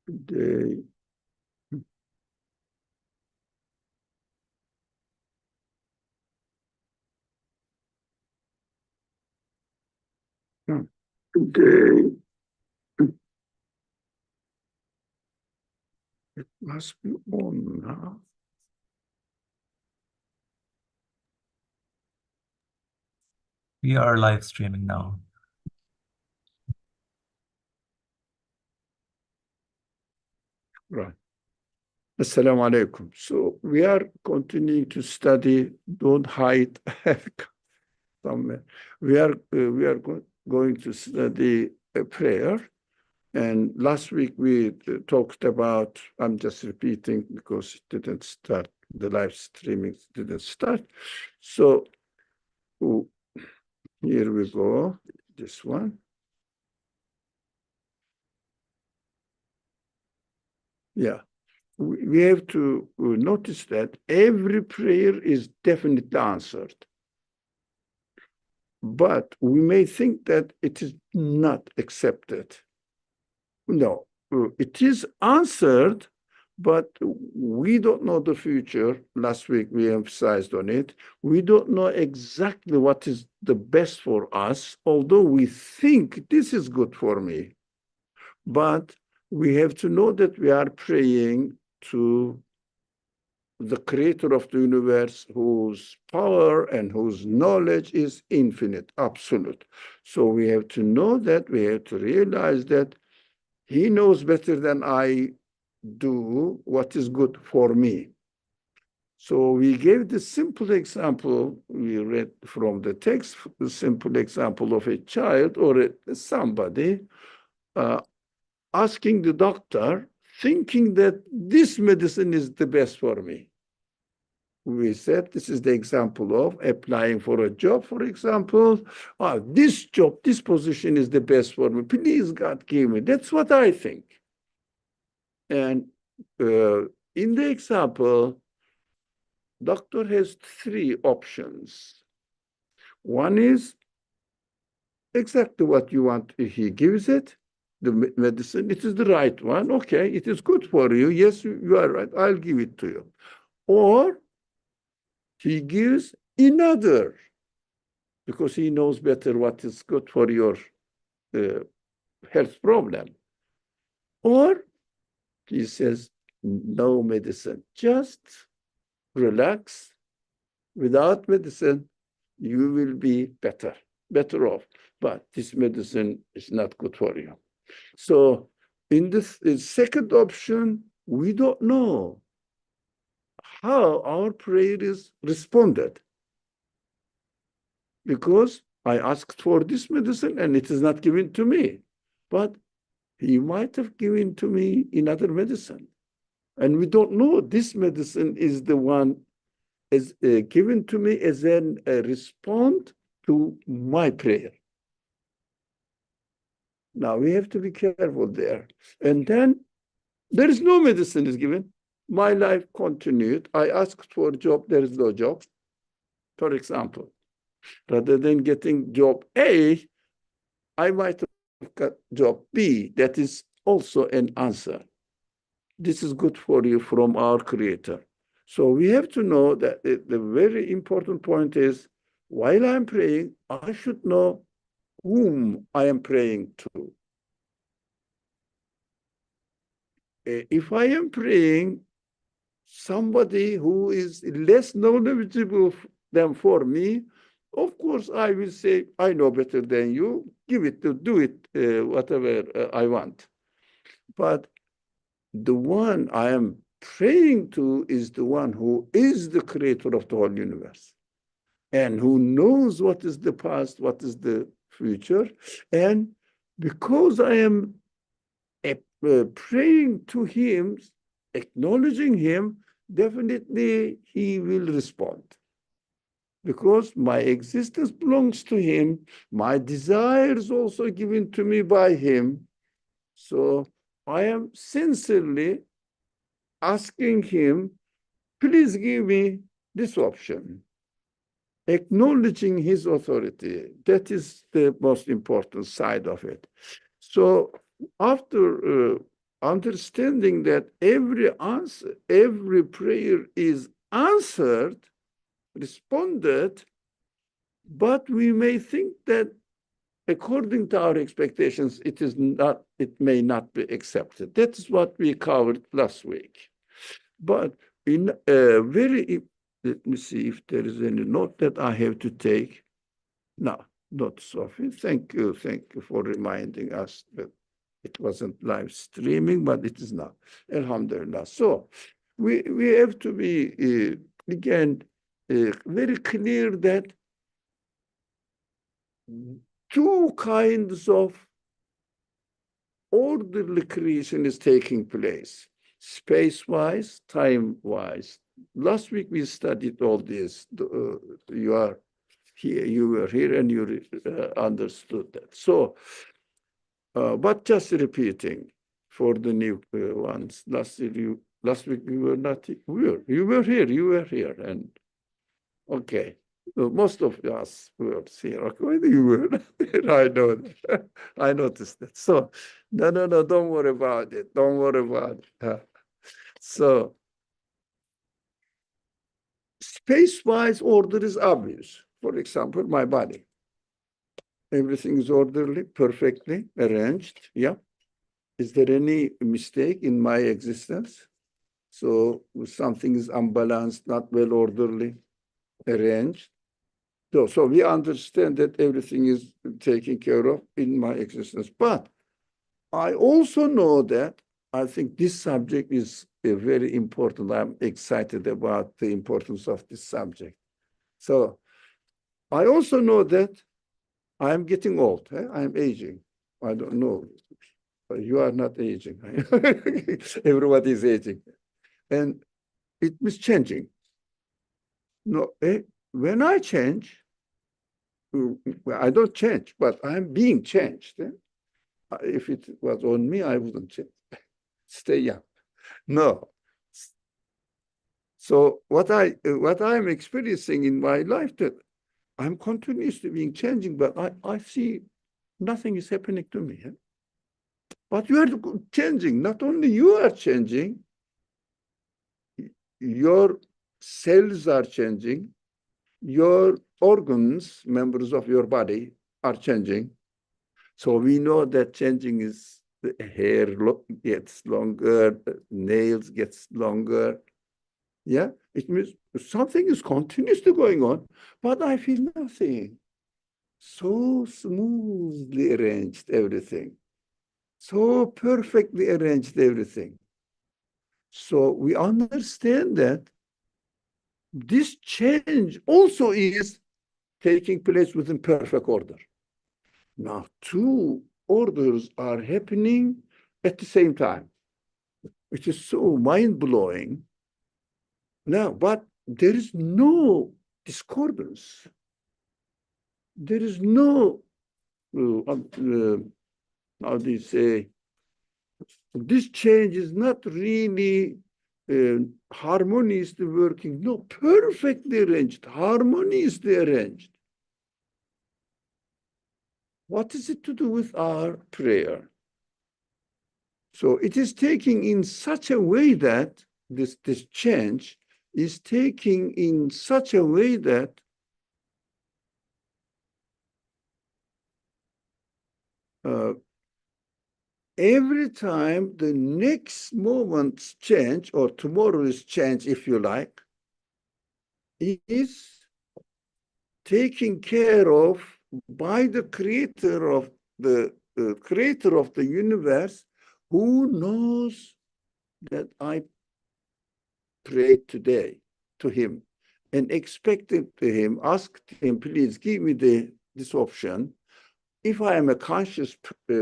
Today, today, it must be on now. We are live streaming now. Right. Assalamu alaikum. So we are continuing to study. Don't hide somewhere. We are going to study a prayer. And last week we talked about, I'm just repeating because it didn't start, the live streaming didn't start. So here we go, this one. Yeah, we have to notice that every prayer is definitely answered. But we may think that it is not accepted. No, it is answered, but we don't know the future. Last week we emphasized on it. We don't know exactly what is the best for us, although we think this is good for me. But we have to know that we are praying to the creator of the universe, whose power and whose knowledge is infinite, absolute. So we have to know that, we have to realize that he knows better than I do what is good for me. So we gave the simple example, we read from the text, the simple example of a child or somebody asking the doctor, thinking that this medicine is the best for me. We said this is the example of applying for a job, for example. This job, this position is the best for me. Please, God, give me. That's what I think. And in the example, doctor has three options. One is exactly what you want. He gives it, the medicine. It is the right one. Okay, it is good for you. Yes, you are right. I'll give it to you. Or he gives another, because he knows better what is good for your health problem. Or he says, no medicine, just relax. Without medicine, you will be better off. But this medicine is not good for you. So in this second option, we don't know how our prayer is responded. Because I asked for this medicine and it is not given to me. But he might have given to me another medicine. And we don't know this medicine is the one is given to me as a response to my prayer. Now we have to be careful there. And then there is no medicine is given. My life continued. I asked for a job, there is no job. For example, rather than getting job A, I might have got job B. That is also an answer. This is good for you from our creator. So we have to know that the very important point is, while I'm praying, I should know whom I am praying to. If I am praying somebody who is less knowledgeable than for me, of course, I will say, I know better than you, give it, do it, whatever I want. But the one I am praying to is the one who is the creator of the whole universe and who knows what is the past, what is the future. And because I am praying to him, acknowledging him, definitely he will respond. Because my existence belongs to him, my desires also given to me by him. So I am sincerely asking him, please give me this option. Acknowledging his authority, that is the most important side of it. So after understanding that every prayer is answered, responded, but we may think that according to our expectations, it may not be accepted. That's what we covered last week. But in a let me see if there is any note that I have to take. No, not Sophie. Thank you for reminding us that it wasn't live streaming, but it is now. Alhamdulillah. So we have to be again very clear that two kinds of orderly creation is taking place, space-wise, time-wise. Last week we studied all this. You are here, you were here, and you understood that. So, but just repeating for the new ones. Last week you were not. You were here, and okay. Most of us were here. Okay, you were here. I know that. I noticed that. So, no, don't worry about it. Don't worry about it. So, space-wise order is obvious. For example, my body. Everything is orderly, perfectly arranged. Yeah. Is there any mistake in my existence? So, something is unbalanced, not well orderly, arranged. So we understand that everything is taken care of in my existence. But I also know that I think this subject is very important. I'm excited about the importance of this subject. So I also know that I'm getting old. I'm aging. I don't know. You are not aging. Everybody is aging. And it is changing. No, when I change, I don't change, but I'm being changed. If it was on me, I wouldn't change. Stay young. No. So what I'm experiencing in my life, that I'm continuously being changing, but I see nothing is happening to me. But you are changing. Not only you are changing, your cells are changing, your organs, members of your body, are changing. So we know that changing is the hair gets longer, nails gets longer. Yeah, it means something is continuously going on, but I feel nothing. So smoothly arranged everything. So perfectly arranged everything. So we understand that this change also is taking place within perfect order. Now, two orders are happening at the same time, which is so mind-blowing. Now, but there is no discordance. There is no, how do you say, this change is not really harmoniously working. No, perfectly arranged, harmoniously arranged. What is it to do with our prayer? So it is taking in such a way that this change is taking in such a way that every time the next moment's change, or tomorrow's change, if you like, is taken care of by the creator of the universe, who knows that I prayed today to him and expected to him, asked him, please give me this option. If I am a conscious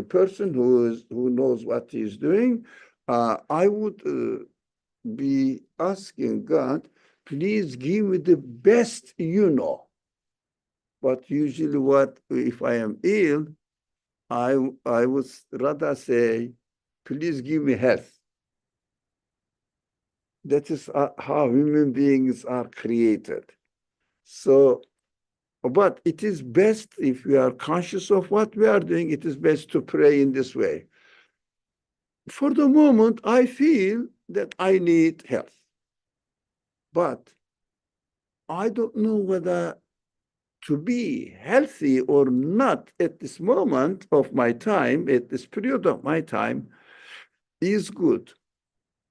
person who knows what he is doing, I would be asking God, please give me the best you know. But usually if I am ill, I would rather say, please give me health. That is how human beings are created. So, but it is best, if we are conscious of what we are doing, it is best to pray in this way. for the moment, I feel that I need health. But I don't know whether to be healthy or not at this moment of my time, at this period of my time, is good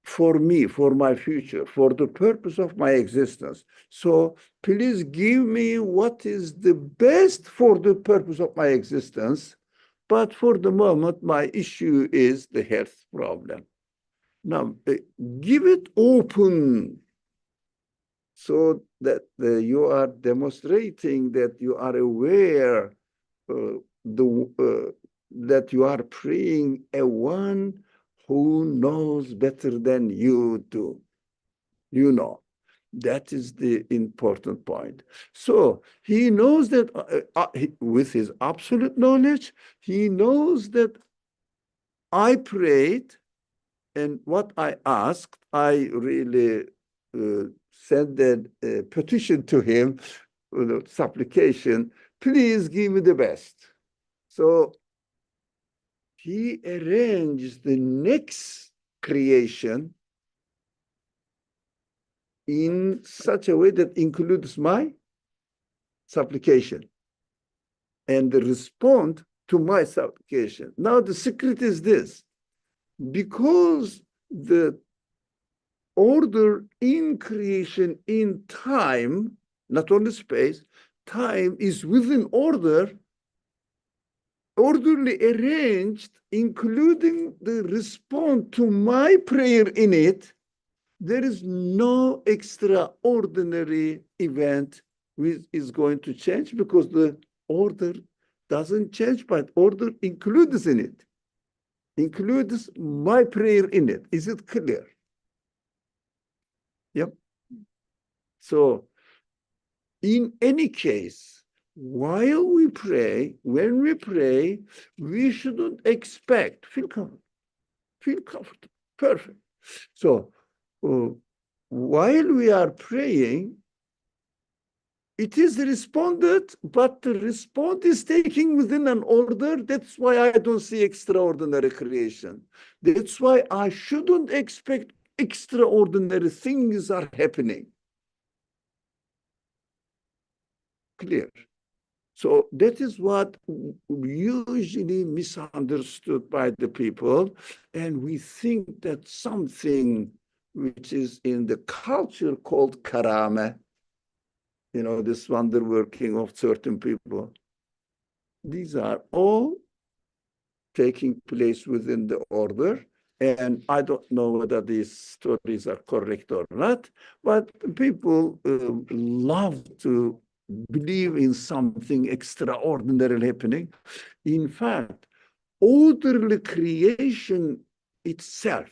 for me, for my future, for the purpose of my existence. So please give me what is the best for the purpose of my existence. But for the moment, my issue is the health problem. Now, give it open so that you are demonstrating that you are aware that you are praying a one who knows better than you do. You know, that is the important point. So he knows that with his absolute knowledge, he knows that I prayed, and what I asked, I really sent a petition to him, supplication, please give me the best. So he arranged the next creation in such a way that includes my supplication and the response to my supplication. Now the secret is this: because the order in creation in time, not only space, time is within order, orderly arranged, including the response to my prayer in it, there is no extraordinary event which is going to change, because the order doesn't change, but order includes in it, includes my prayer in it. Is it clear? Yep. So in any case, while we pray, when we pray, we shouldn't expect, feel comfortable, perfect. So while we are praying, it is responded, but the response is taken within an order. That's why I don't see extraordinary creation. That's why I shouldn't expect extraordinary things are happening. Clear? So that is what usually misunderstood by the people. And we think that something which is in the culture called karama, you know, this wonder working of certain people, these are all taking place within the order. And I don't know whether these stories are correct or not, but people love to believe in something extraordinary happening. In fact, orderly creation itself,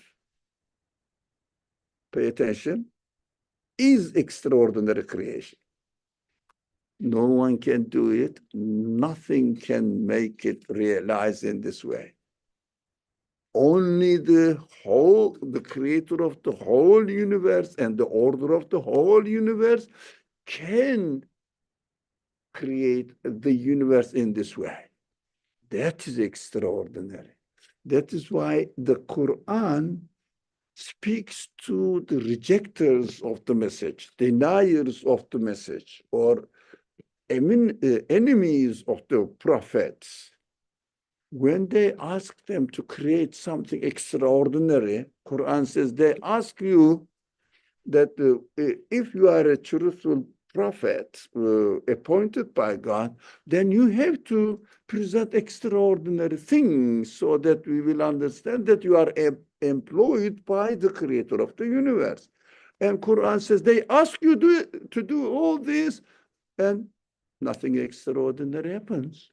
pay attention, is extraordinary creation. No one can do it. Nothing can make it realize in this way. Only the creator of the whole universe and the order of the whole universe can create the universe in this way. That is extraordinary. That is why the Quran speaks to the rejectors of the message, deniers of the message, or enemies of the prophets. When they ask them to create something extraordinary, Quran says they ask you that if you are a truthful prophet appointed by God, then you have to present extraordinary things so that we will understand that you are employed by the creator of the universe. And Quran says they ask you to do all this, and nothing extraordinary happens.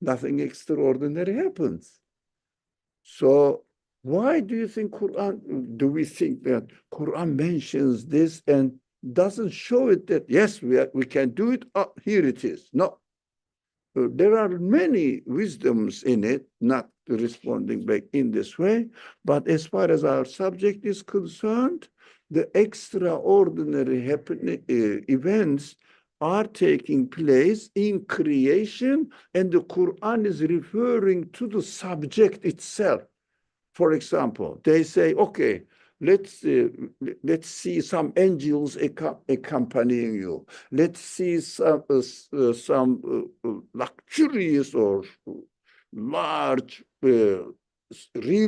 Nothing extraordinary happens. So why do you think do we think that Quran mentions this and doesn't show it that, yes, we can do it, here it is? No. There are many wisdoms in it, not responding back in this way, but as far as our subject is concerned, the extraordinary happening events are taking place in creation, and the Quran is referring to the subject itself. For example, they say, okay, let's see some angels accompanying you. Let's see some luxurious or large real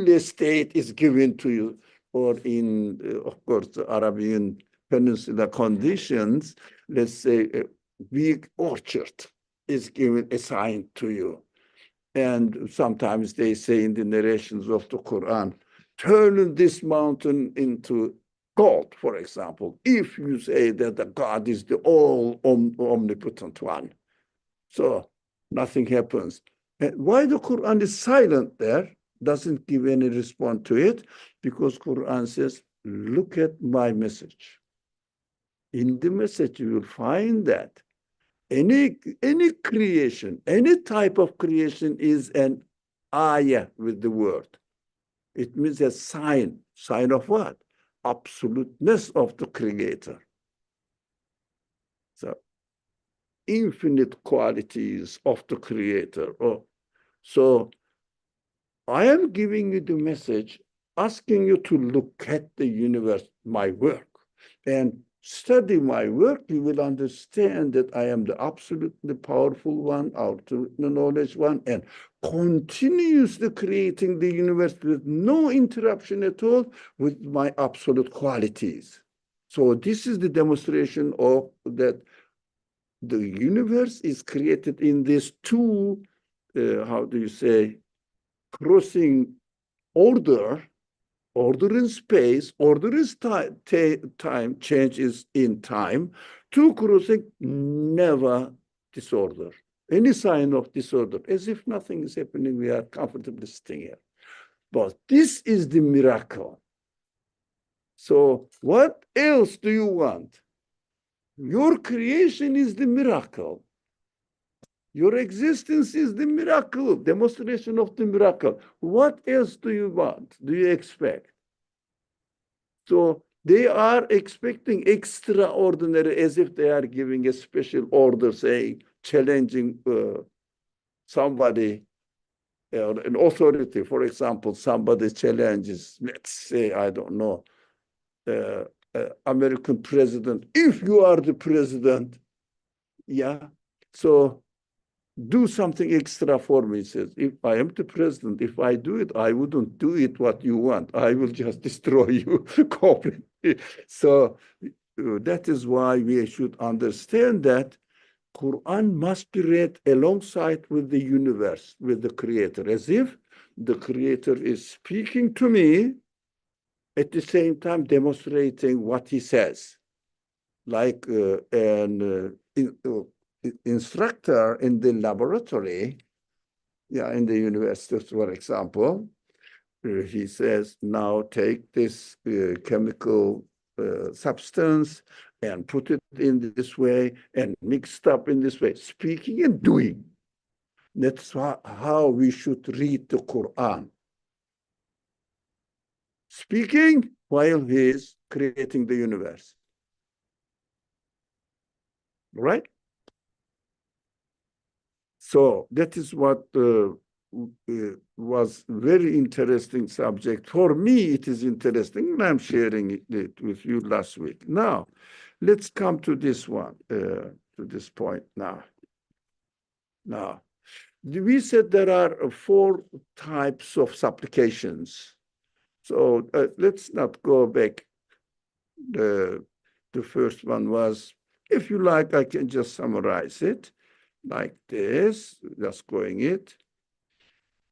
estate is given to you, or in, of course, the Arabian Peninsula conditions, let's say a big orchard is given, assigned to you. And sometimes they say in the narrations of the Quran, turn this mountain into gold, for example, if you say that the God is the all omnipotent one. So nothing happens. And why the Quran is silent there, doesn't give any response to it? Because Quran says, look at my message. In the message, you will find that any creation, any type of creation is an ayah with the word. It means a sign. Sign of what? Absoluteness of the creator. So infinite qualities of the creator. Oh, so I am giving you the message, asking you to look at the universe, my work, and study my work. You will understand that I am the absolutely powerful one, absolutely knowledge one, and continuously creating the universe with no interruption at all with my absolute qualities. So this is the demonstration of that the universe is created in these two, how do you say, crossing order in space, order is time, change is in time. Two crossing, never disorder. Any sign of disorder, as if nothing is happening, we are comfortably sitting here. But this is the miracle. So what else do you want? Your creation is the miracle. Your existence is the miracle, demonstration of the miracle. What else do you want? Do you expect? So they are expecting extraordinary, as if they are giving a special order, say, challenging somebody, an authority. For example, somebody challenges, let's say, I don't know, American president. If you are the president, yeah, so do something extra for me. He says, if I am the president, if I do it, I wouldn't do it what you want. I will just destroy you completely. So that is why we should understand that Quran must be read alongside with the universe, with the creator, as if the creator is speaking to me, at the same time demonstrating what he says. Like an instructor in the laboratory, in the university, for example, he says, now take this chemical substance and put it in this way and mixed up in this way, speaking and doing. That's how we should read the Quran. Speaking while he is creating the universe. Right? So that is what was very interesting subject. For me, it is interesting, and I'm sharing it with you last week. Now, let's come to this one, to this point now. Now, we said there are 4 types of supplications. So let's not go back. The first one was, if you like, I can just summarize it like this, just going it.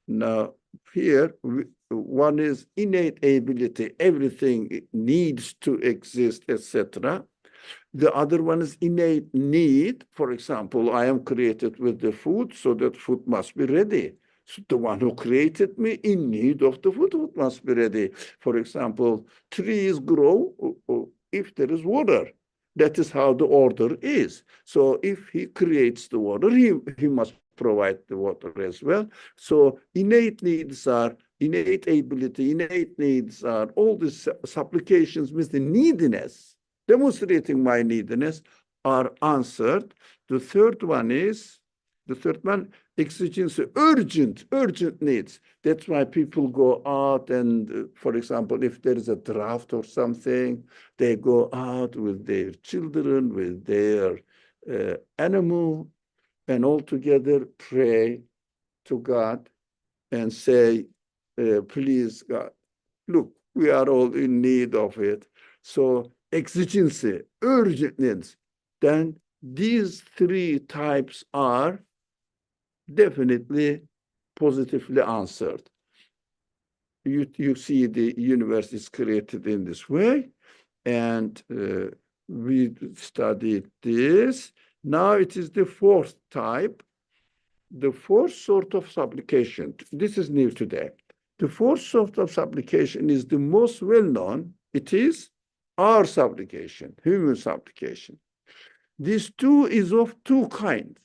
Now, here, one is innate ability, everything needs to exist, etc. The other one is innate need. For example, I am created with the food, so that food must be ready. So the one who created me in need of the food must be ready. For example, trees grow if there is water. That is how the order is. So if he creates the water, he must provide the water as well. So innate needs are innate ability, innate needs are all these supplications means the neediness, demonstrating my neediness, are answered. The third one, exigency, urgent needs. That's why people go out and, for example, if there is a drought or something, they go out with their children, with their animal, and all together pray to God and say, please, God, look, we are all in need of it. So exigency, urgent needs. Then these three types are definitely positively answered. You see the universe is created in this way, and we studied this. Now it is the fourth type. The fourth sort of supplication, this is new today. The fourth sort of supplication is the most well-known. It is our supplication, human supplication. These two is of two kinds.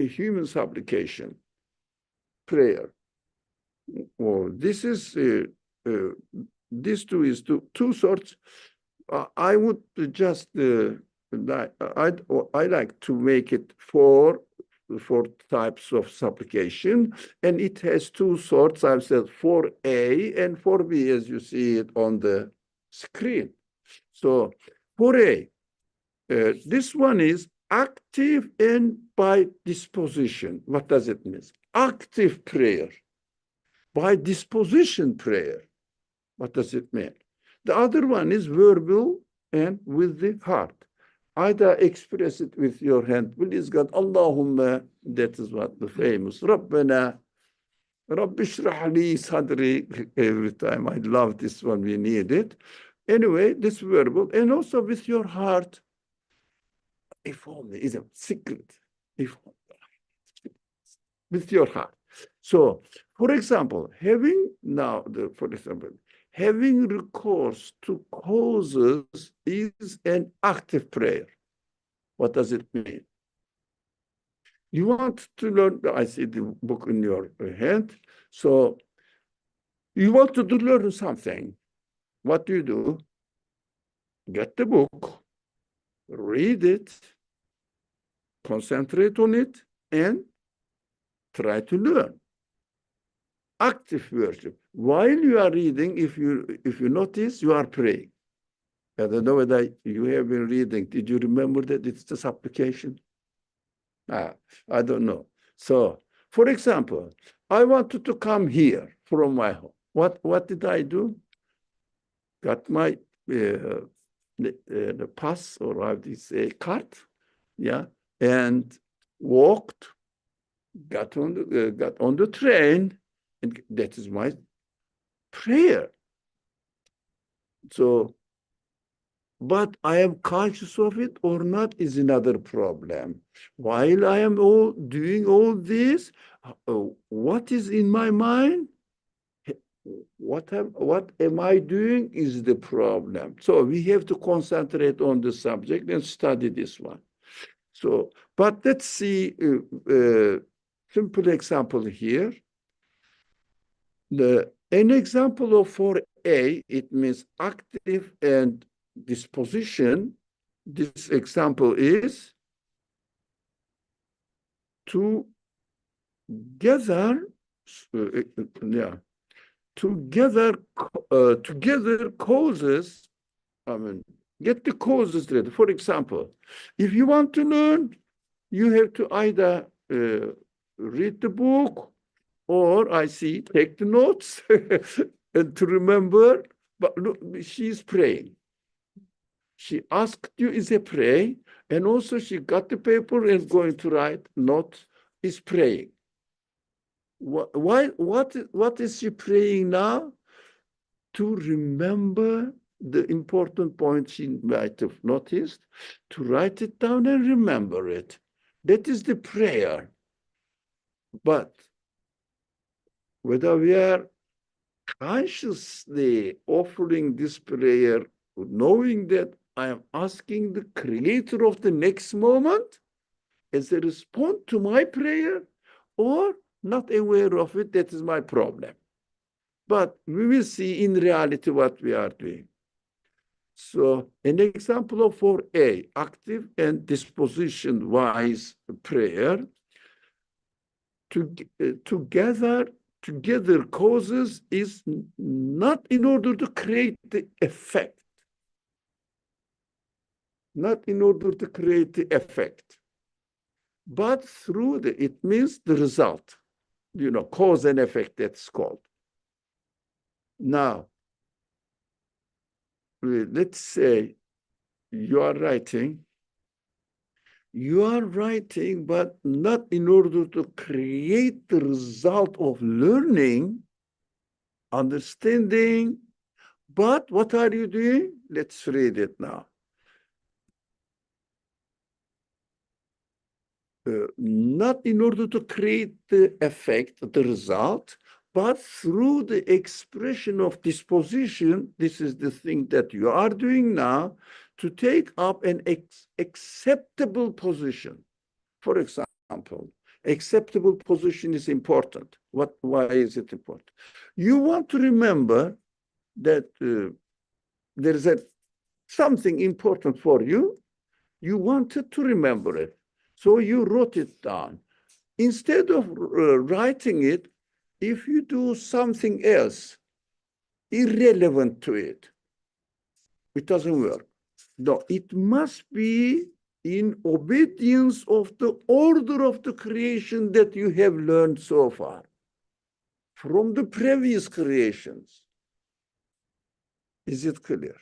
A human supplication, prayer. Or this is, these two is two sorts. I would just, I like to make it four types of supplication, and it has two sorts. I've said 4A and 4B, as you see it on the screen. So 4A, this one is active and by disposition. What does it mean? Active prayer, by disposition prayer. What does it mean? The other one is verbal and with the heart. Either express it with your hand. Please God, Allahumma, that is what the famous, Rabbana, Rabbi shrah li sadri, every time. I love this one, we need it. Anyway, this verbal, and also with your heart. If only is a secret. If only, with your heart. So, for example, having recourse to causes is an active prayer. What does it mean? You want to learn, I see the book in your hand. So you want to learn something. What do? Get the book, read it, concentrate on it, and try to learn. Active worship. While you are reading, if you notice, you are praying. I don't know whether you have been reading. Did you remember that it's the supplication? I don't know. So, for example, I wanted to come here from my home. What did I do? Got my the pass, or how do you say, cart, yeah, and walked, got on the train, and that is my prayer. So, but I am conscious of it or not is another problem. While I am doing all this, what is in my mind? What am I doing is the problem. So we have to concentrate on the subject and study this one. So, but let's see a simple example here. An example of 4A, it means active and disposition. This example is to gather causes. I mean, get the causes ready. For example, if you want to learn, you have to either read the book, or take the notes and to remember. But look, she's praying. She asked you is a pray, and also she got the paper and going to write notes, is praying. What is she praying now? To remember the important point she might have noticed, to write it down and remember it. That is the prayer. But whether we are consciously offering this prayer, knowing that I am asking the creator of the next moment as a response to my prayer, or not aware of it, that is my problem. But we will see in reality what we are doing. So an example of 4A, active and disposition-wise prayer, together causes is not in order to create the effect. Not in order to create the effect, but through it means the result, cause and effect, that's called. Now, let's say you are writing, but not in order to create the result of learning, understanding, but what are you doing? Let's read it now. Not in order to create the effect, the result, but through the expression of disposition. This is the thing that you are doing now, to take up an acceptable position. For example, acceptable position is important. Why is it important? You want to remember that there is something important for you. You wanted to remember it. So you wrote it down. Instead of writing it, if you do something else irrelevant to it, it doesn't work. No, it must be in obedience of the order of the creation that you have learned so far from the previous creations. Is it clear?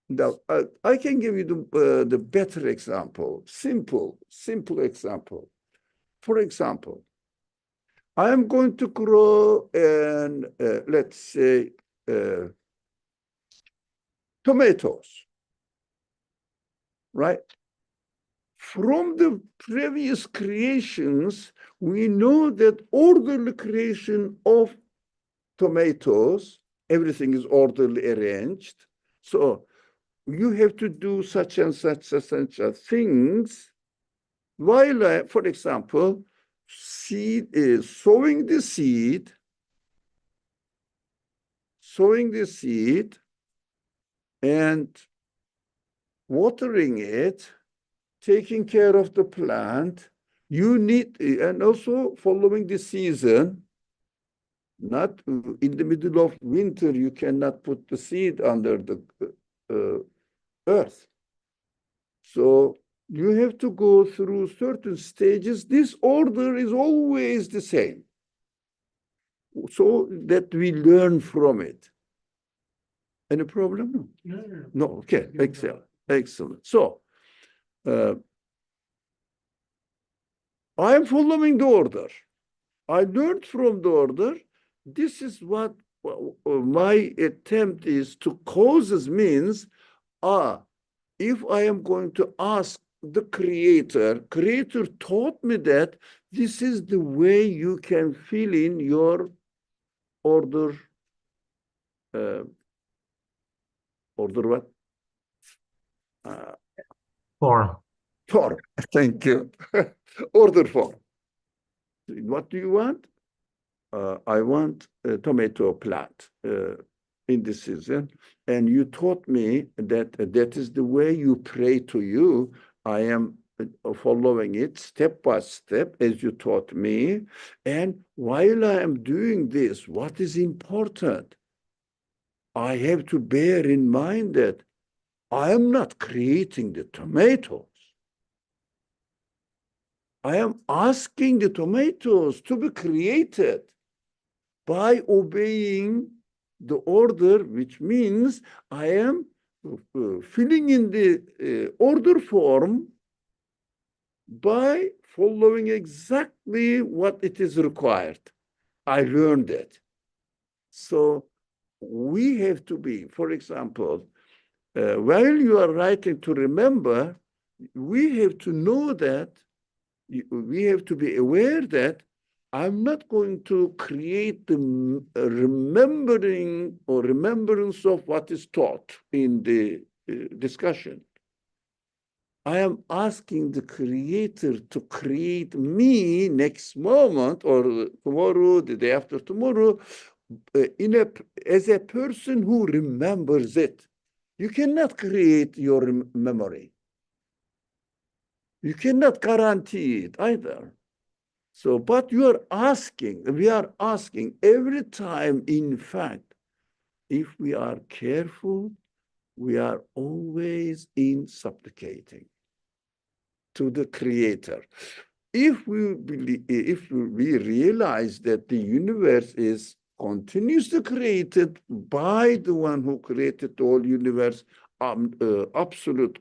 Now, I can give you the better example, simple example. For example, I am going to grow an, let's say, tomatoes, right? From the previous creations, we know that orderly creation of tomatoes, everything is orderly arranged. So you have to do such and such things. While, for example, sowing the seed and watering it, taking care of the plant, you need, and also following the season. Not in the middle of winter, you cannot put the seed under the earth. So you have to go through certain stages. This order is always the same, so that we learn from it. Any problem? No. Okay, excellent. So I am following the order. I learned from the order. This is what my attempt is to causes means, if I am going to ask the creator taught me that this is the way you can fill in your order. Order what? Form. Form. Thank you. Order form. What do you want? I want a tomato plant in this season. And you taught me that that is the way you pray to you. I am following it step by step as you taught me. And while I am doing this, what is important? I have to bear in mind that I am not creating the tomatoes. I am asking the tomatoes to be created by obeying the order, which means I am filling in the order form by following exactly what it is required. I learned it. So we have to be, for example, while you are writing to remember, we have to know that, we have to be aware that I'm not going to create the remembering or remembrance of what is taught in the discussion. I am asking the creator to create me next moment or tomorrow, the day after tomorrow, as a person who remembers it. You cannot create your memory. You cannot guarantee it either. So, but we are asking every time, in fact, if we are careful, we are always in supplicating to the Creator. If we realize that the universe is continuously created by the one who created the whole universe, absolute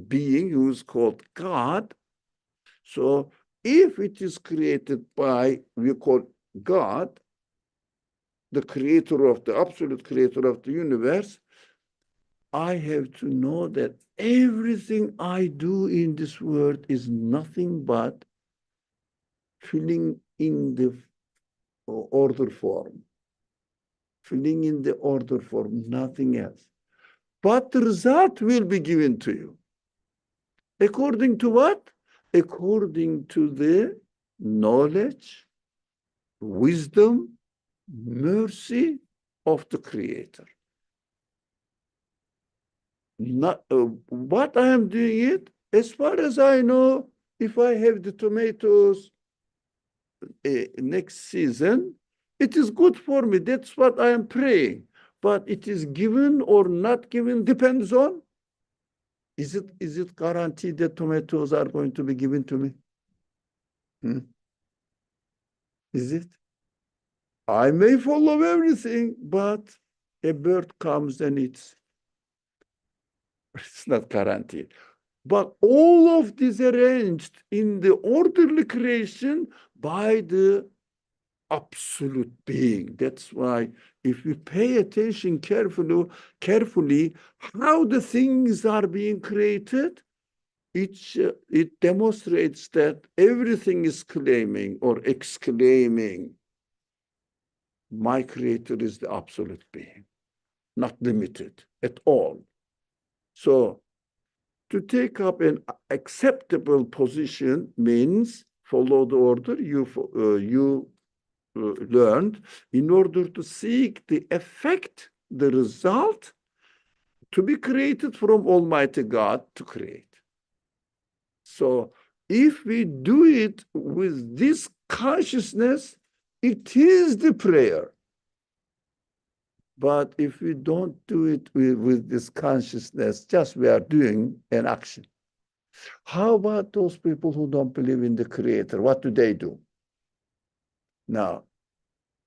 being who is called God. So if it is created by, we call God, the creator of the absolute creator of the universe, I have to know that everything I do in this world is nothing but filling in the order form, filling in the order form, nothing else. But the result will be given to you. According to what? According to the knowledge, wisdom, mercy of the Creator. Not, what I am doing it, as far as I know, if I have the tomatoes next season, it is good for me. That's what I am praying. But it is given or not given depends on, is it guaranteed that tomatoes are going to be given to me? Is it? I may follow everything, but a bird comes and it's not guaranteed. But all of this arranged in the orderly creation by the absolute being. That's why if we pay attention carefully how the things are being created, it demonstrates that everything is claiming or exclaiming, my creator is the absolute being, not limited at all. So to take up an acceptable position means follow the order you learned in order to seek the effect, the result to be created from Almighty God to create. So if we do it with this consciousness, it is the prayer. But if we don't do it with this consciousness, just we are doing an action. How about those people who don't believe in the Creator? What do? Now,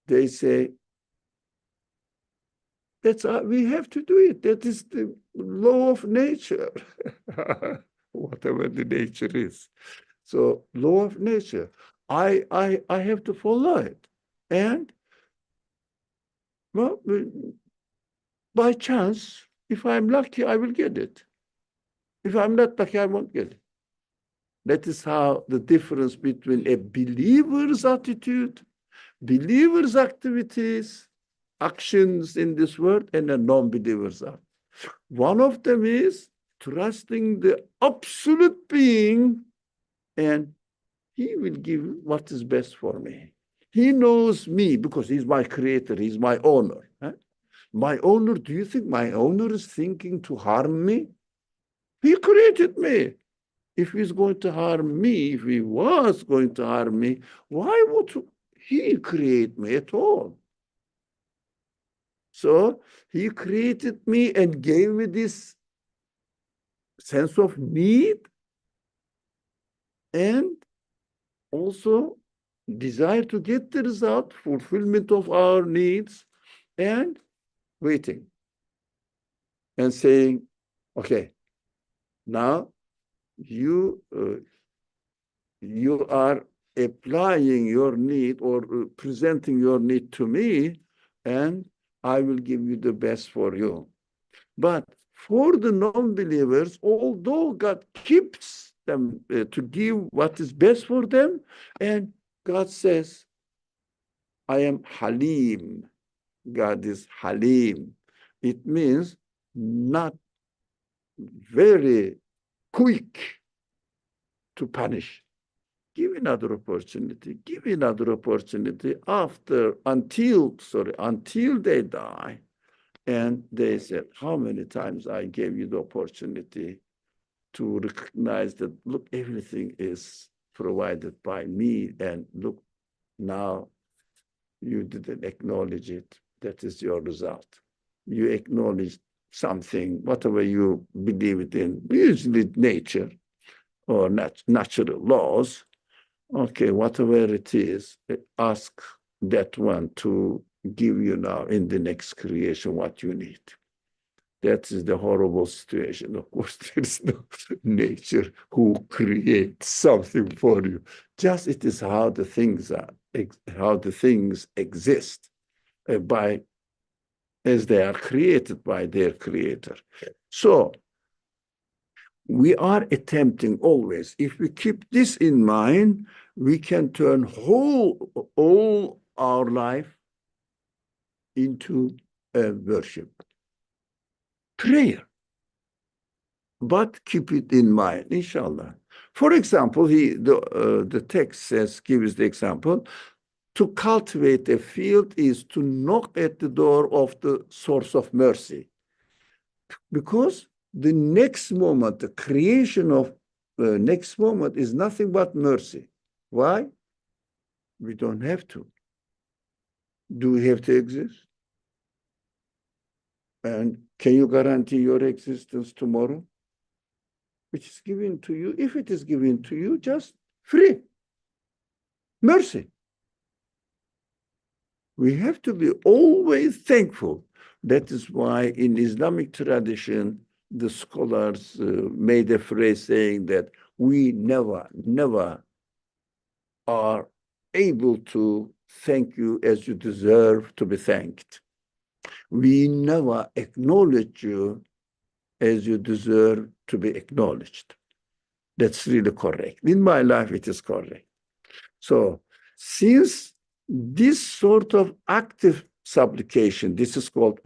they say, we have to do it. That is the law of nature, whatever the nature is. So, law of nature. I have to follow it. And, well, by chance, if I'm lucky, I will get it. If I'm not lucky, I won't get it. That is how the difference between a believer's attitude, believer's activities, actions in this world, and a non-believer's act. One of them is trusting the absolute being, and he will give what is best for me. He knows me because he's my creator, he's my owner. Huh? My owner, do you think my owner is thinking to harm me? He created me. If he's going to harm me, if he was going to harm me, why would he create me at all? So he created me and gave me this sense of need and also desire to get the result, fulfillment of our needs, and waiting and saying, okay, now you are applying your need or presenting your need to me, and I will give you the best for you. But for the non-believers, although God keeps them to give what is best for them, and God says, I am Halim. God is Halim. It means not very quick to punish. Give another opportunity, until they die. And they said, how many times I gave you the opportunity to recognize that, look, everything is provided by me, and look, now you didn't acknowledge it. That is your result. You acknowledge something, whatever you believe it in, usually nature or natural laws. Okay, whatever it is, ask that one to give you now in the next creation what you need. That is the horrible situation. Of course, there is no nature who creates something for you. Just it is how the things are, how the things exist by as they are created by their creator. So we are attempting always, if we keep this in mind, we can turn all our life into a worship, prayer. But keep it in mind, inshallah. For example, the text says, gives the example, to cultivate a field is to knock at the door of the source of mercy. Because the next moment, the creation of the next moment is nothing but mercy. Why? We don't have to. Do we have to exist? And can you guarantee your existence tomorrow? Which is given to you, if it is given to you, just free. Mercy. We have to be always thankful. That is why in Islamic tradition, the scholars made a phrase saying that we never are able to thank you as you deserve to be thanked. We never acknowledge you as you deserve to be acknowledged. That's really correct. In my life, it is correct. So since this sort of active supplication, this is called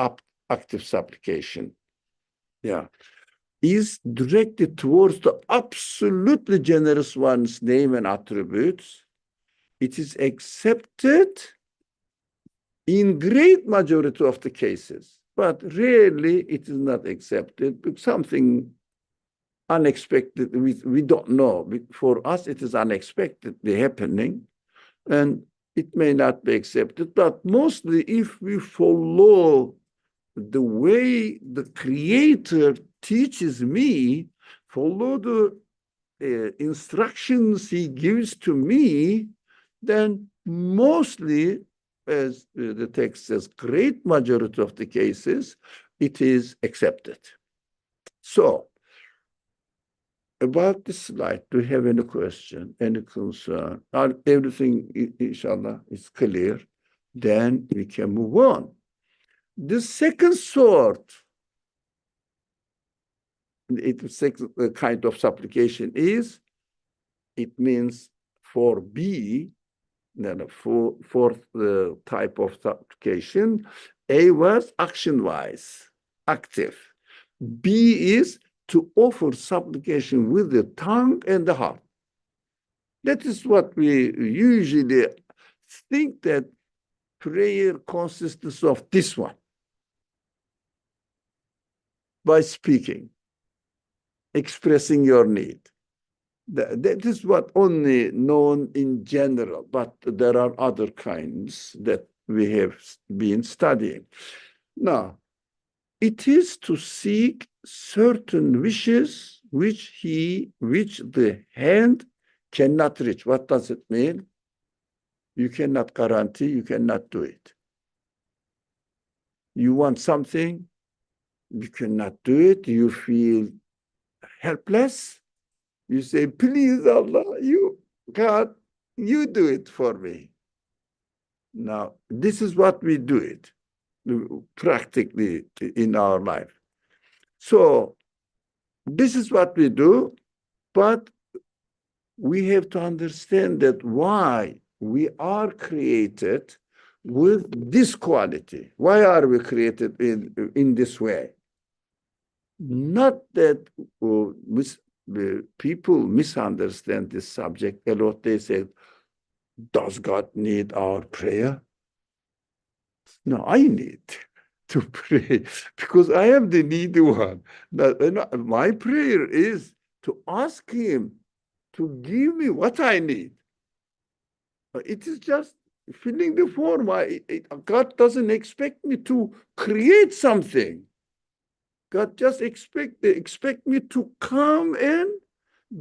active supplication, yeah, is directed towards the absolutely generous one's name and attributes, it is accepted in great majority of the cases, but rarely it is not accepted because something unexpected, we don't know. For us, it is unexpectedly happening, and it may not be accepted, but mostly if we follow the way the Creator teaches me, follow the instructions He gives to me, then mostly, as the text says, great majority of the cases, it is accepted. So, about this slide, do you have any question, any concern? Everything, inshallah, is clear. Then we can move on. The second sort, the second kind of supplication is, it means for B, then fourth type of supplication. A was action-wise, active. B is to offer supplication with the tongue and the heart. That is what we usually think, that prayer consists of this one. By speaking, expressing your need. That is what only known in general, but there are other kinds that we have been studying. Now, it is to seek certain wishes which the hand cannot reach. What does it mean? You cannot guarantee, you cannot do it. You want something, you cannot do it, you feel helpless. You say, please, Allah, God, you do it for me. Now, this is what we do it practically in our life. So this is what we do, but we have to understand that why we are created with this quality. Why are we created in this way? Not that people misunderstand this subject a lot. They say, does God need our prayer? No, I need. to pray because I am the needy one. My prayer is to ask him to give me what I need. It is just filling the form. God doesn't expect me to create something. God just expect me to come and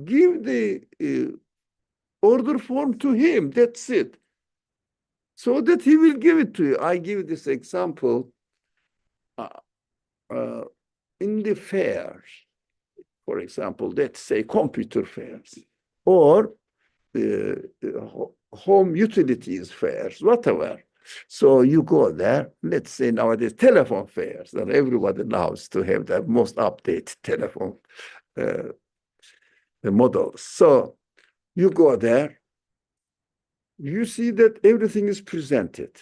give the order form to him. That's it. So that he will give it to you. I give this example in the fairs, for example, let's say computer fairs or home utilities fairs, whatever. So you go there, let's say nowadays telephone fairs that everybody loves to have the most updated telephone models. So you go there, you see that everything is presented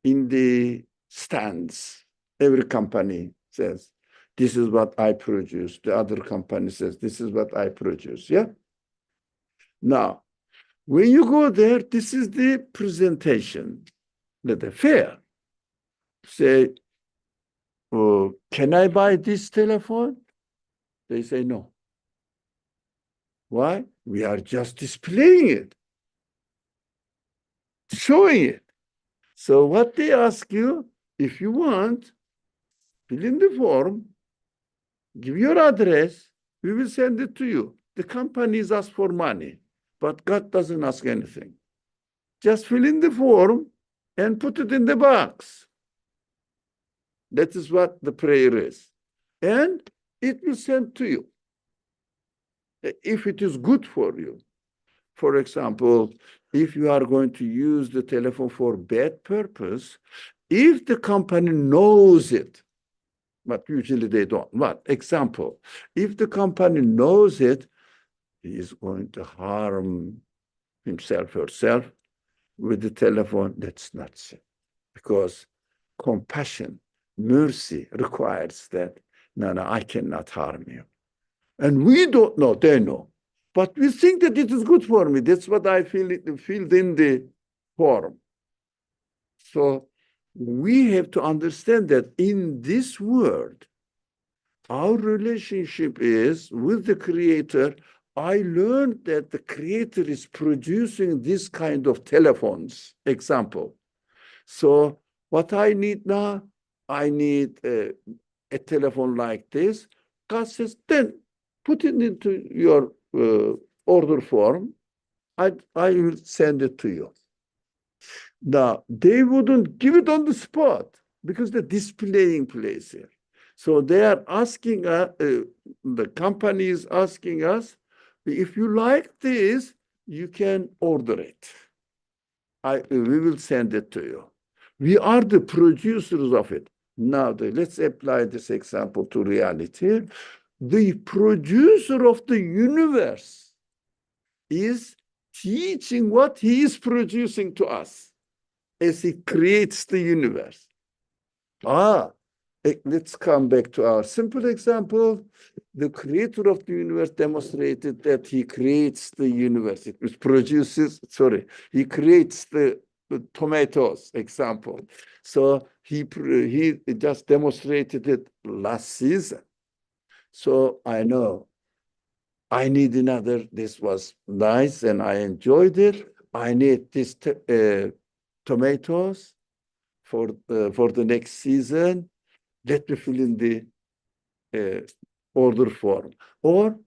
in the stands. Every company says, this is what I produce. The other company says, this is what I produce. Yeah. Now, when you go there, this is the presentation at the fair. Say, oh, can I buy this telephone? They say no. Why? We are just displaying it, showing it. So what they ask you, if you want, fill in the form, give your address, we will send it to you. The companies ask for money, but God doesn't ask anything. Just fill in the form and put it in the box. That is what the prayer is. And it will send to you. If it is good for you. For example, if you are going to use the telephone for bad purpose, if the company knows it, but usually they don't. But example, if the company knows it, he is going to harm himself or herself with the telephone, that's not so. Because compassion, mercy requires that, no, I cannot harm you. And we don't know, they know. But we think that it is good for me. That's what I filled in the form. So we have to understand that in this world, our relationship is with the Creator. I learned that the Creator is producing this kind of telephones, example. So what I need now, I need a telephone like this. God says, then put it into your order form. I will send it to you. Now, they wouldn't give it on the spot because they're displaying place here. So they are asking us, the company is asking us, if you like this, you can order it. We will send it to you. We are the producers of it. Now, let's apply this example to reality. The producer of the universe is teaching what he is producing to us as he creates the universe. Let's come back to our simple example. The creator of the universe demonstrated that he creates the universe. It he creates the tomatoes, example. So he just demonstrated it last season. So I know I need another. This was nice and I enjoyed it. I need this tomatoes for the next season. Let me fill in the order form. Or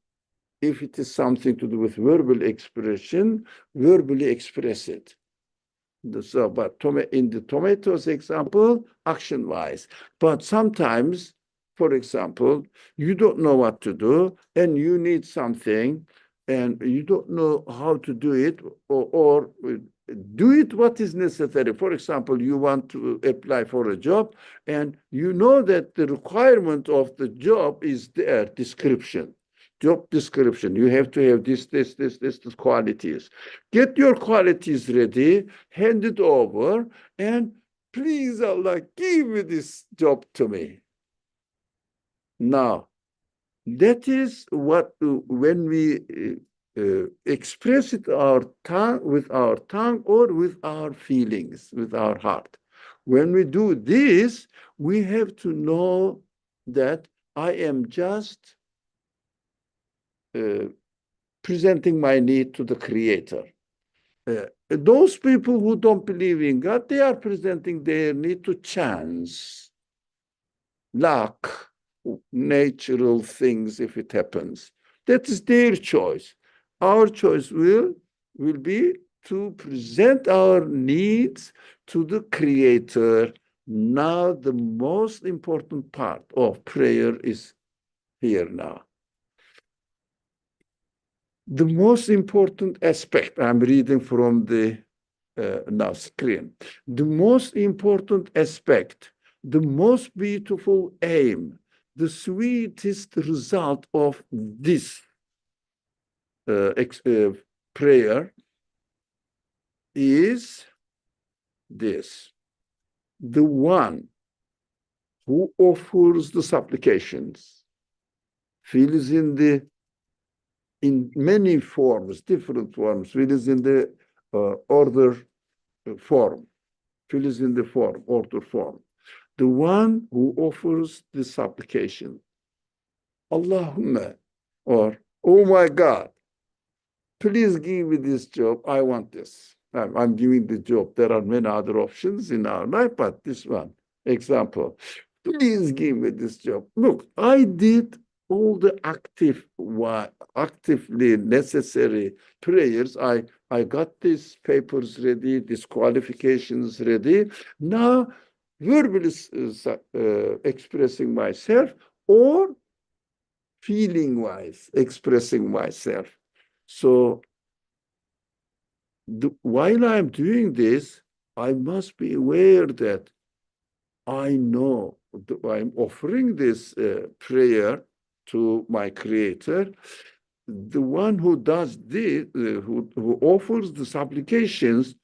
if it is something to do with verbal expression, verbally express it. So, but in the tomatoes example, action-wise. But sometimes, for example, you don't know what to do and you need something and you don't know how to do it or do it what is necessary. For example, you want to apply for a job and you know that the requirement of the job is their description. Job description. You have to have this qualities. Get your qualities ready, hand it over, and please, Allah, give me this job to me. Now, that is what, when we express it with our tongue or with our feelings, with our heart. When we do this, we have to know that I am just presenting my need to the Creator. Those people who don't believe in God, they are presenting their need to chance, luck, natural things if it happens. That is their choice. Our choice will be to present our needs to the Creator. Now, the most important part of prayer is here now. The most important aspect, I'm reading from the now screen. The most important aspect, the most beautiful aim, the sweetest result of this prayer is this. The one who offers the supplications fills in many forms, different forms, fills in the order form, fills in the form, order form. The one who offers the supplication, Allahumma, or oh my God, please give me this job. I want this. I'm giving the job. There are many other options in our life, but this one, example, please give me this job. Look, I did all the actively necessary prayers. I got these papers ready, these qualifications ready. Now, verbally expressing myself or feeling-wise expressing myself. So while I'm doing this, I must be aware that I know I'm offering this prayer to my Creator. The one who does this, who offers the supplications,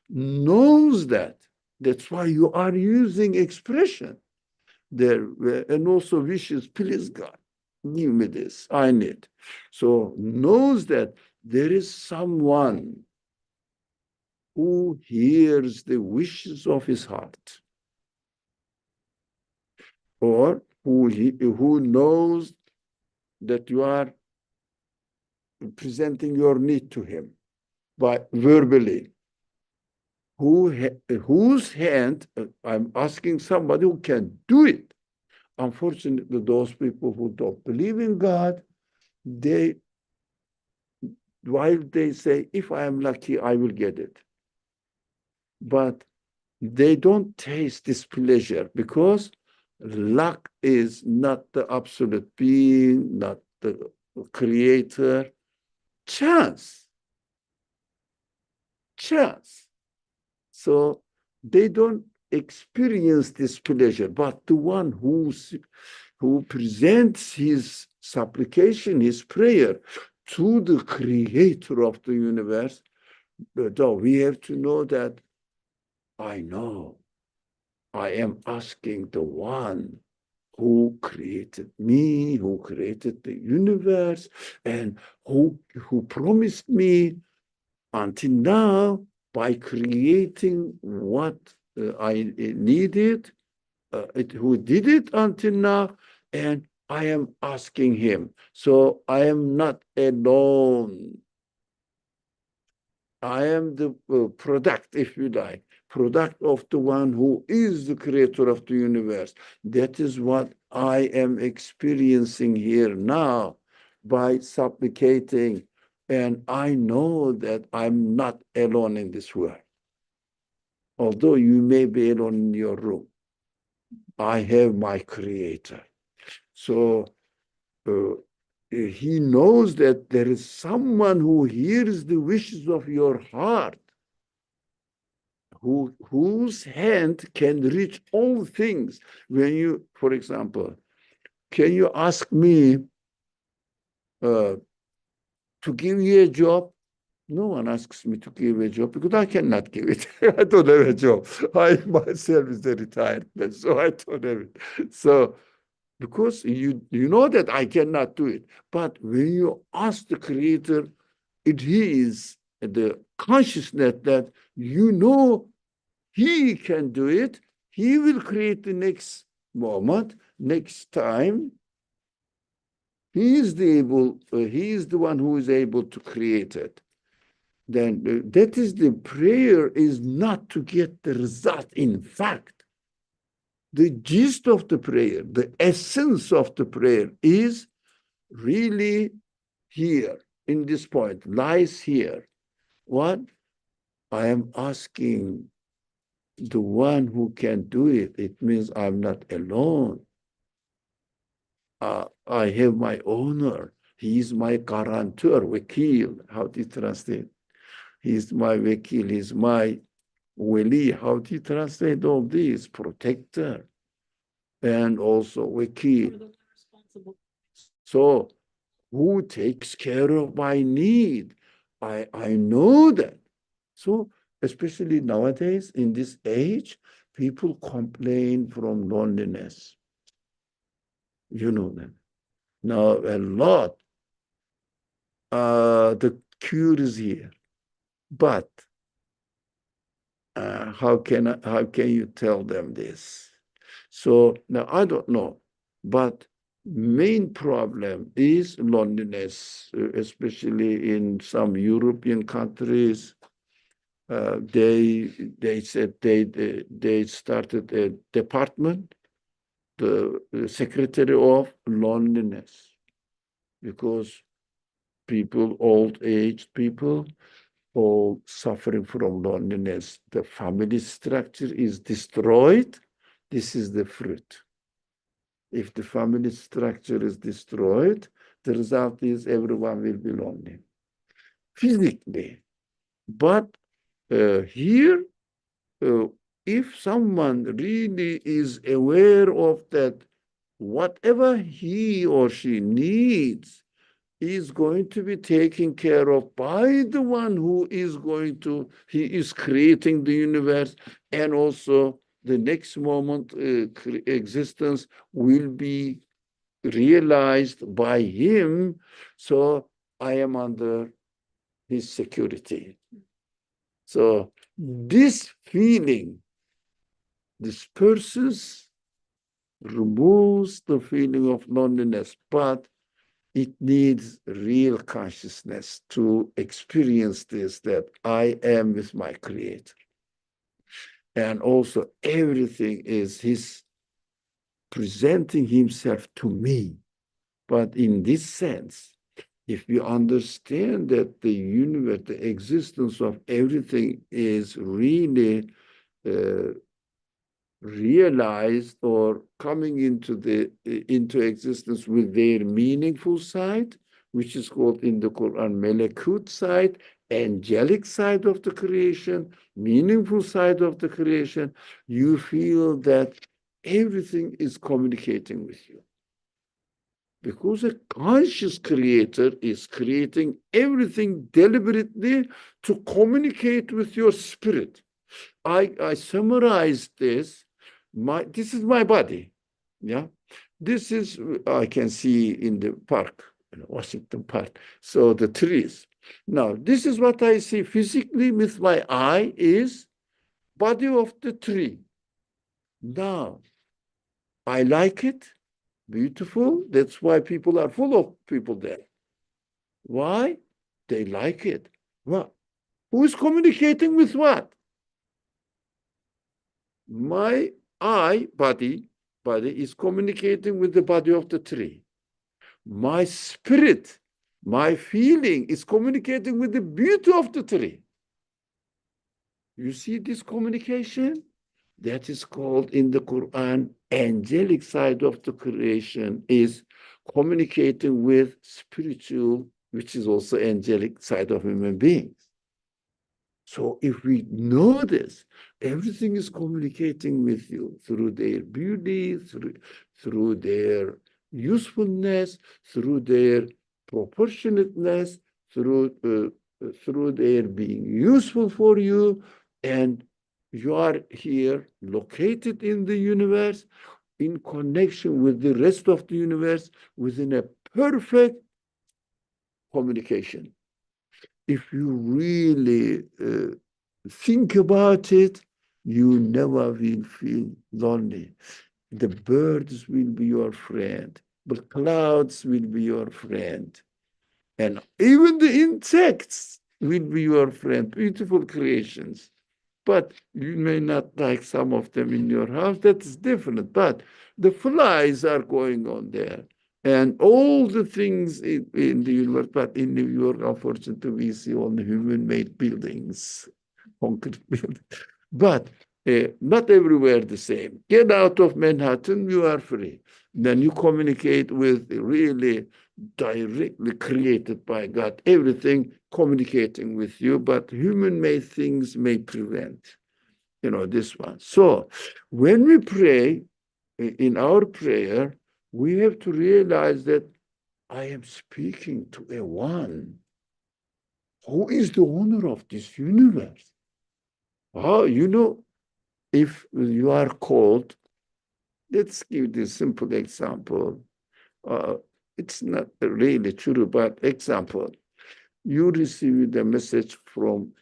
knows that. That's why you are using expression there, and also wishes, please God, give me this, I need. So knows that there is someone who hears the wishes of his heart, or who knows that you are presenting your need to him by verbally, whose hand, I'm asking somebody who can do it. Unfortunately, those people who don't believe in God, while they say, if I am lucky, I will get it. But they don't taste this pleasure because luck is not the absolute being, not the Creator. Chance. So they don't experience this pleasure, but the one who presents his supplication, his prayer to the Creator of the universe, though we have to know that I know I am asking the one who created me, who created the universe, and who promised me until now by creating what I needed, who did it until now, and I am asking him. So I am not alone. I am the product, if you like, product of the one who is the Creator of the universe. That is what I am experiencing here now by supplicating. And I know that I'm not alone in this world. Although you may be alone in your room, I have my Creator. So he knows that there is someone who hears the wishes of your heart, whose hand can reach all things. When you, for example, can you ask me to give you a job? No one asks me to give a job because I cannot give it. I don't have a job. I myself is a retired man, so I don't have it. So because you know that I cannot do it. But when you ask the Creator, it is the consciousness that you know He can do it, he will create the next moment, next time. He is the one who is able to create it. Then that is the prayer is not to get the result. In fact, the gist of the prayer, the essence of the prayer is really here, in this point, lies here. What? I am asking the one who can do it. It means I'm not alone. I have my owner. He is my guarantor, wakil. How do you translate? He's my wakil. He's my wali. How do you translate all these? Protector and also wakil. So who takes care of my need? I know that. So especially nowadays in this age, people complain from loneliness. You know that. Now a lot. The cure is here, but how can you tell them this? So now I don't know, but main problem is loneliness, especially in some European countries. They said they started a department, the secretary of loneliness, because people, old aged people, all suffering from loneliness. The family structure is destroyed. This is the fruit. If the family structure is destroyed, the result is everyone will be lonely physically. But here, if someone really is aware of that, whatever he or she needs is going to be taken care of by the one who is he is creating the universe, and also the next moment existence will be realized by him. So I am under his security. So this feeling, this person's removes the feeling of loneliness, but it needs real consciousness to experience this, that I am with my Creator. And also everything is his presenting himself to me. But in this sense, if we understand that the universe, the existence of everything is really realized or coming into existence with their meaningful side, which is called in the Quran Melekut side, angelic side of the creation, meaningful side of the creation, you feel that everything is communicating with you. Because a conscious creator is creating everything deliberately to communicate with your spirit. I summarized this. This is my body. Yeah. This is, I can see in the park, Washington Park. So the trees. Now, this is what I see physically with my eye is body of the tree. Now, I like it. Beautiful. That's why people are full of people there. Why? They like it. What? Who is communicating with what? My body is communicating with the body of the tree. My spirit, my feeling is communicating with the beauty of the tree. You see this communication? That is called in the Quran, angelic side of the creation is communicating with spiritual, which is also angelic side of human beings. So if we know this, everything is communicating with you through their beauty, through their usefulness, through their proportionateness, through their being useful for you, and you are here located in the universe in connection with the rest of the universe within a perfect communication. If you really think about it, You never will feel lonely. The birds will be your friend. The clouds will be your friend. And even the insects will be your friend. Beautiful creations. But you may not like some of them in your house. That is different. But the flies are going on there. And all the things in the universe, but in New York, unfortunately, we see only human-made buildings, concrete buildings. But not everywhere the same. Get out of Manhattan, you are free. Then you communicate with really directly created by God, everything communicating with you, but human-made things may prevent, this one. So when we pray, in our prayer, we have to realize that I am speaking to a one who is the owner of this universe. If you are called, let's give this simple example. It's not really true, but example, you received a message from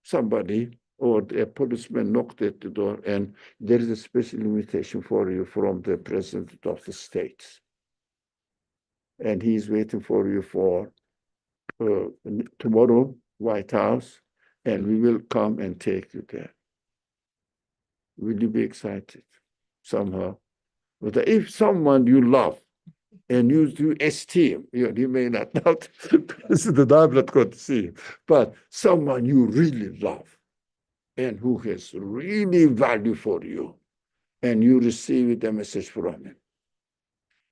somebody, or a policeman knocked at the door, and there is a special invitation for you from the president of the States. And he's waiting for you for tomorrow, White House, and we will come and take you there. Will you be excited somehow? But if someone you love and you esteem, you may not President, I'm not going to see him, but someone you really love and who has really value for you, and you receive a message from him,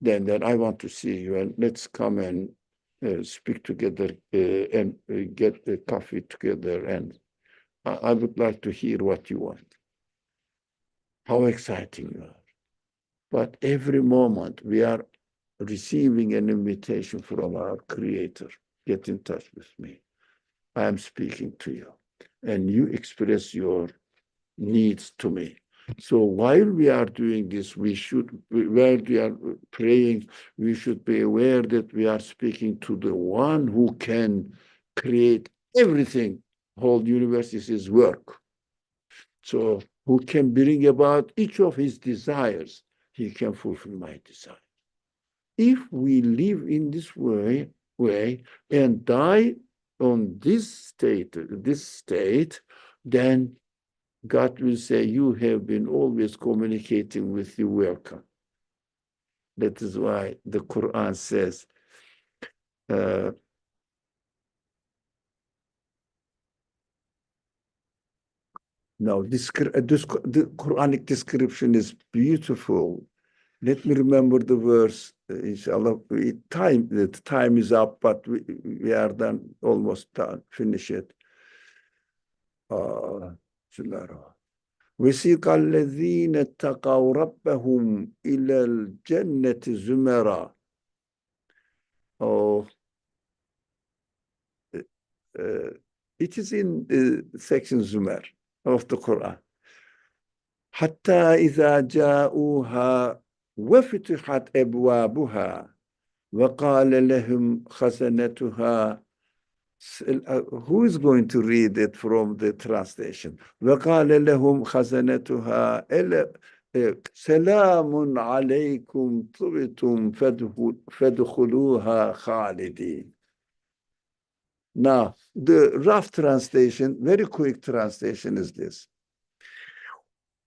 then I want to see you, and let's come and speak together and get a coffee together, and I would like to hear what you want. How exciting you are. But every moment we are receiving an invitation from our Creator. Get in touch with me. I am speaking to you. And you express your needs to me. So while we are doing this, while we are praying, we should be aware that we are speaking to the one who can create everything. Whole universe is his work. So who can bring about each of his desires. He can fulfill my desire. If we live in this way and die on this state, then God will say, you have been always communicating with you, welcome. That is why the Quran says, no, the Quranic description is beautiful. Let me remember the verse, inshallah. The time is up, but we are done, almost done. Finish it. وسيق الذين اتقوا ربهم إلى الجنة زمرا. Oh, it is in section Zumar of the Quran. حتى إذا جاءوها وفتحت أبوابها وقال لهم خزنتها. Who is going to read it from the translation? وقال لهم خزنتها سلام عليكم طبتم فادخلوها خالدين. Now, the rough translation, very quick translation is this.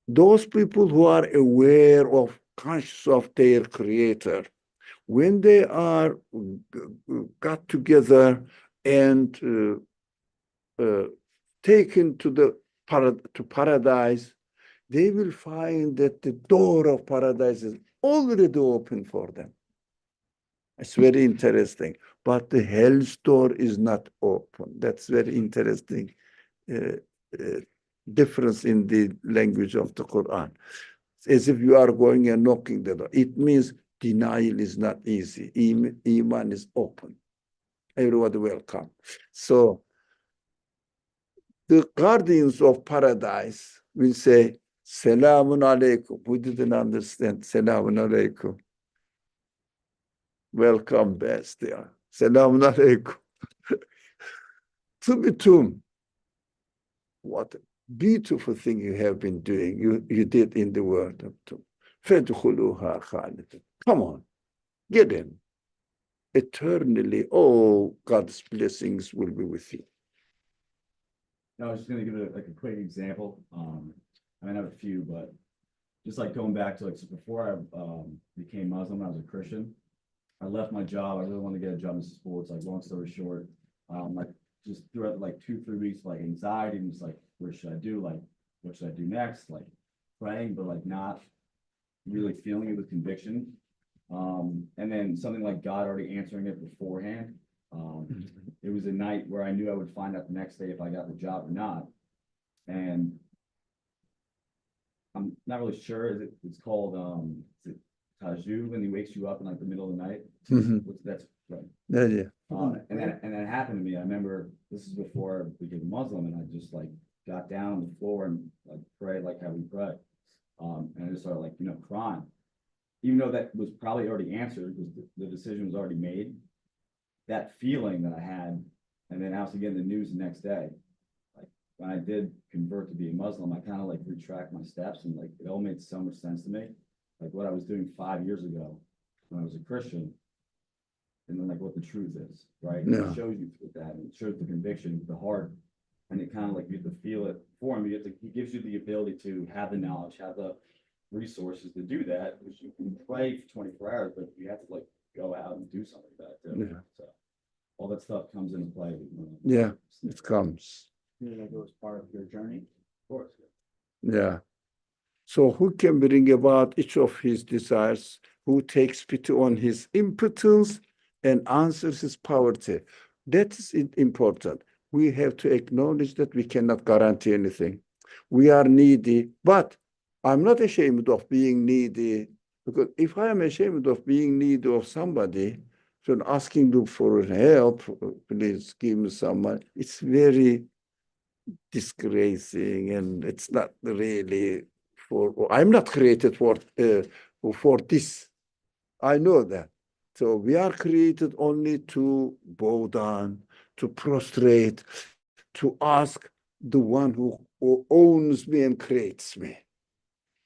Those people who are aware of, conscious of their Creator, when they are got together and taken to paradise, they will find that the door of paradise is already open for them. It's very interesting. But the hell's door is not open. That's very interesting difference in the language of the Quran. It's as if you are going and knocking the door. It means denial is not easy. Iman is open. Everybody welcome. So the guardians of paradise will say, Salamun alaikum. We didn't understand. Salamun alaikum. Welcome, best. Yeah. Salamun alaikum. Tubitum. what a beautiful thing you have been doing. You did in the world. فَادْخُلُوهَا خَالِدًا. Come on, get in. Eternally, oh, God's blessings will be with you. I was just going to give a quick example. I mean, I have a few, but just like going back to so before I became Muslim, I was a Christian. I left my job. I really wanted to get a job in sports. Like, long story short, like just throughout like 2-3 weeks, like anxiety and just like, what should I do? Like, what should I do next? Like praying, but like not really feeling it with conviction. And then something like God already answering it beforehand. It was a night where I knew I would find out the next day if I got the job or not. And I'm not really sure. It's called is it Tajud when he wakes you up in like the middle of the night? That's right. Yeah. And that happened to me. I remember this is before I became a Muslim, and I just like got down on the floor and like prayed like how we pray. And I just started like crying, even though that was probably already answered because the decision was already made. That feeling that I had, and then I was getting the news the next day. Like when I did convert to be a Muslim, I kind of like retract my steps, and like it all made so much sense to me. Like what I was doing 5 years ago when I was a Christian, and then like what the truth is, right? Yeah. It shows you with that, and it shows the conviction, the heart, and it kind of like you have to feel it for him. He gives you the ability to have the knowledge, have the resources to do that, which you can play for 24 hours, but you have to like go out and do something about it too. Yeah. So all that stuff comes into play. Yeah, it comes. That goes part of your journey, of course. Yeah. So who can bring about each of his desires, who takes pity on his impotence and answers his poverty? That is important. We have to acknowledge that we cannot guarantee anything. We are needy, but I'm not ashamed of being needy, because if I am ashamed of being needy of somebody, so asking them for help, please give me some money, it's very disgracing, and it's not really I'm not created for this. I know that. So we are created only to bow down, to prostrate, to ask the one who owns me and creates me.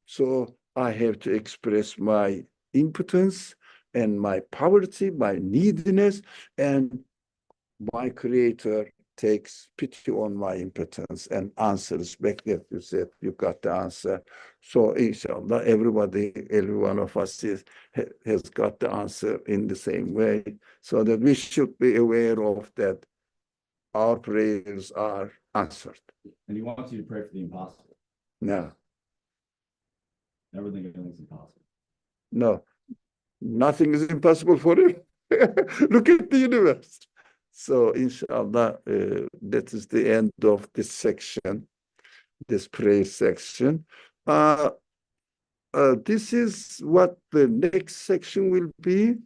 So I have to express my impotence and my poverty, my neediness, and my creator takes pity on my impotence and answers back that you said you got the answer. So inshallah, every one of us has got the answer in the same way, so that we should be aware of that our prayers are answered. And he wants you to pray for the impossible. No. Never think anything's impossible. No, nothing is impossible for him. Look at the universe. So inshallah, that is the end of this section, this prayer section. This is what the next section will be: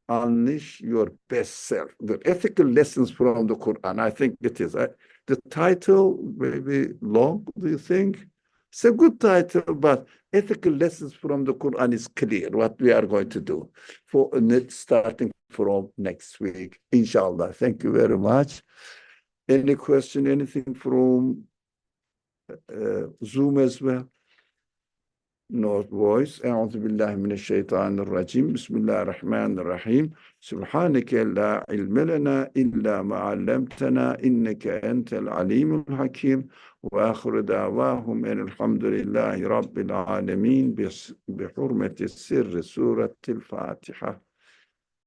unleash your best self, the ethical lessons from the Quran. I think it is. The title may be long, do you think? It's a good title, but ethical lessons from the Quran is clear what we are going to do for starting from next week, inshallah. Thank you very much. Any question, anything from Zoom as well? No voice. أعوذ بالله من الشيطان الرجيم. بسم الله الرحمن الرحيم. سبحانك لا علم لنا إلا ما علمتنا إنك أنت العليم الحكيم. وآخر دعواهم أن الحمد لله رب العالمين بحرمة السر سورة الفاتحة.